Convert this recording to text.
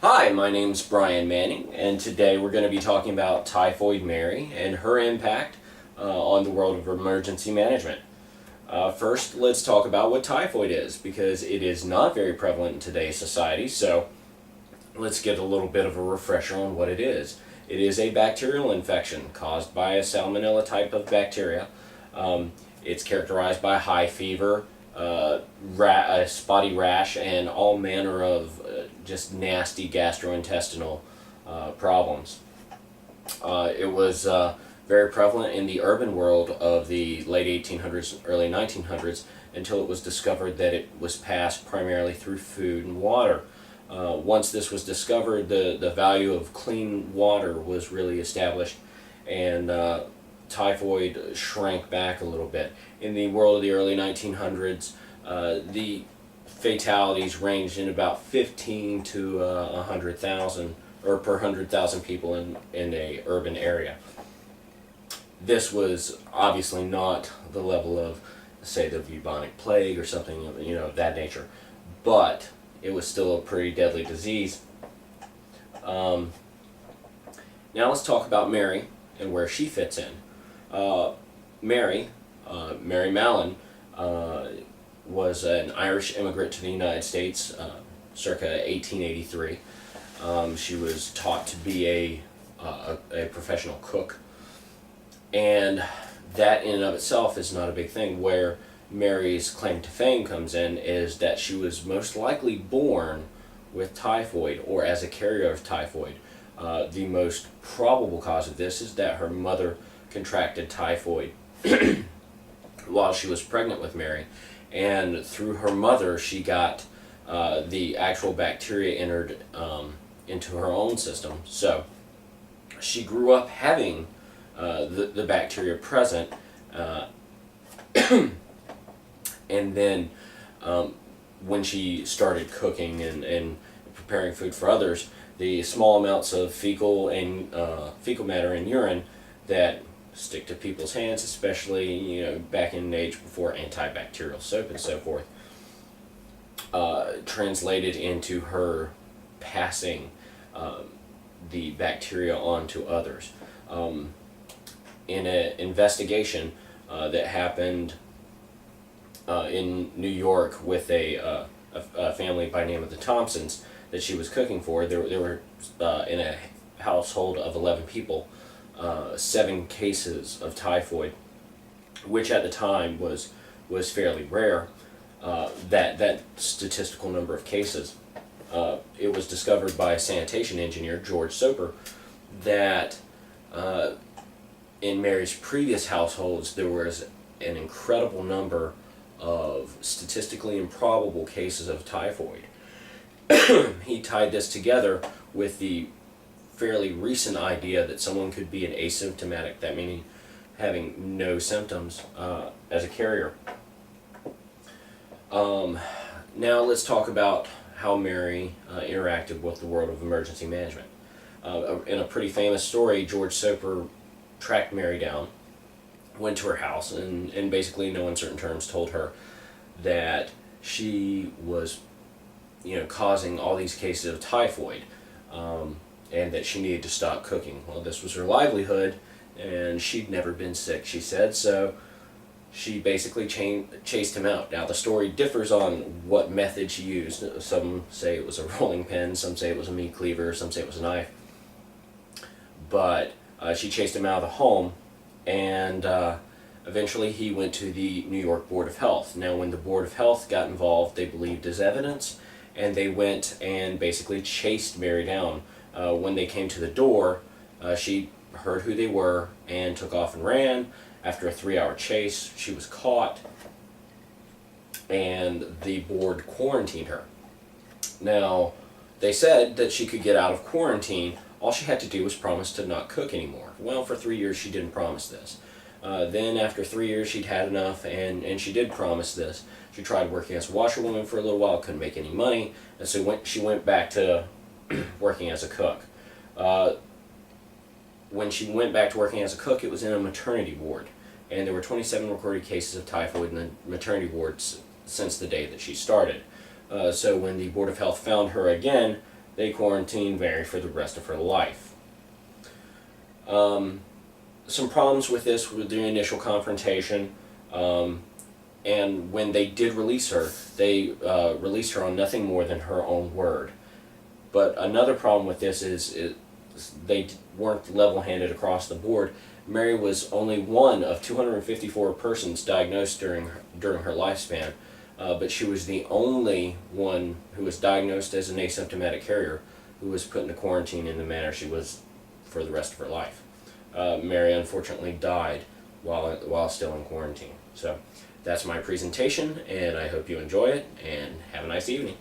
Hi, my name's Brian Manning, and today we're going to be talking about Typhoid Mary and her impact on the world of emergency management. First, let's talk about what typhoid is, because it is not very prevalent in today's society, so let's get a little bit of a refresher on what it is. It is a bacterial infection caused by a salmonella type of bacteria. It's characterized by high fever, a spotty rash, and all manner of just nasty gastrointestinal problems. It was very prevalent in the urban world of the late 1800s, early 1900s, until it was discovered that it was passed primarily through food and water. Once this was discovered, the value of clean water was really established, and typhoid shrank back a little bit. In the world of the early 1900s, the fatalities ranged in about 15 to 100,000, or per 100,000 people in a urban area. This was obviously not the level of, say, the bubonic plague or something of that nature, but it was still a pretty deadly disease. Now let's talk about Mary and where she fits in. Mary Mallon, was an Irish immigrant to the United States circa 1883. She was taught to be a professional cook, and that in and of itself is not a big thing. Where Mary's claim to fame comes in is that she was most likely born with typhoid or as a carrier of typhoid. The most probable cause of this is that her mother contracted typhoid while she was pregnant with Mary, and through her mother she got the actual bacteria entered into her own system. So she grew up having the bacteria present, and then when she started cooking and preparing food for others, the small amounts of fecal matter and urine that stick to people's hands, especially back in an age before antibacterial soap and so forth, translated into her passing the bacteria on to others. In an investigation that happened in New York with a family by the name of the Thompsons that she was cooking for, there were in a household of 11 people, 7 cases of typhoid, which at the time was fairly rare. That statistical number of cases, it was discovered by a sanitation engineer, George Soper, that in Mary's previous households there was an incredible number of statistically improbable cases of typhoid. He tied this together with the fairly recent idea that someone could be an asymptomatic, that meaning having no symptoms, as a carrier. Now let's talk about how Mary interacted with the world of emergency management. In a pretty famous story, George Soper tracked Mary down, went to her house, and basically in no uncertain terms told her that she was causing all these cases of typhoid, and that she needed to stop cooking. Well, this was her livelihood, and she'd never been sick, she said, so she basically chased him out. Now, the story differs on what method she used. Some say it was a rolling pin, some say it was a meat cleaver, some say it was a knife. But she chased him out of the home, and eventually he went to the New York Board of Health. Now, when the Board of Health got involved, they believed his evidence, and they went and basically chased Mary down. When they came to the door, she heard who they were and took off and ran. After a 3-hour chase, she was caught, and the board quarantined her. Now, they said that she could get out of quarantine. All she had to do was promise to not cook anymore. Well, for 3 years she didn't promise this. Then after 3 years she'd had enough, and she did promise this. She tried working as a washerwoman for a little while, couldn't make any money, and so she went back to working as a cook. When she went back to working as a cook, it was in a maternity ward, and there were 27 recorded cases of typhoid in the maternity wards since the day that she started. So when the Board of Health found her again, they quarantined Mary for the rest of her life. Some problems with this with the initial confrontation, and when they did release her, they released her on nothing more than her own word. But another problem with this is they weren't level-handed across the board. Mary was only one of 254 persons diagnosed during her lifespan, but she was the only one who was diagnosed as an asymptomatic carrier who was put into quarantine in the manner she was for the rest of her life. Mary unfortunately died while still in quarantine. So that's my presentation, and I hope you enjoy it, and have a nice evening.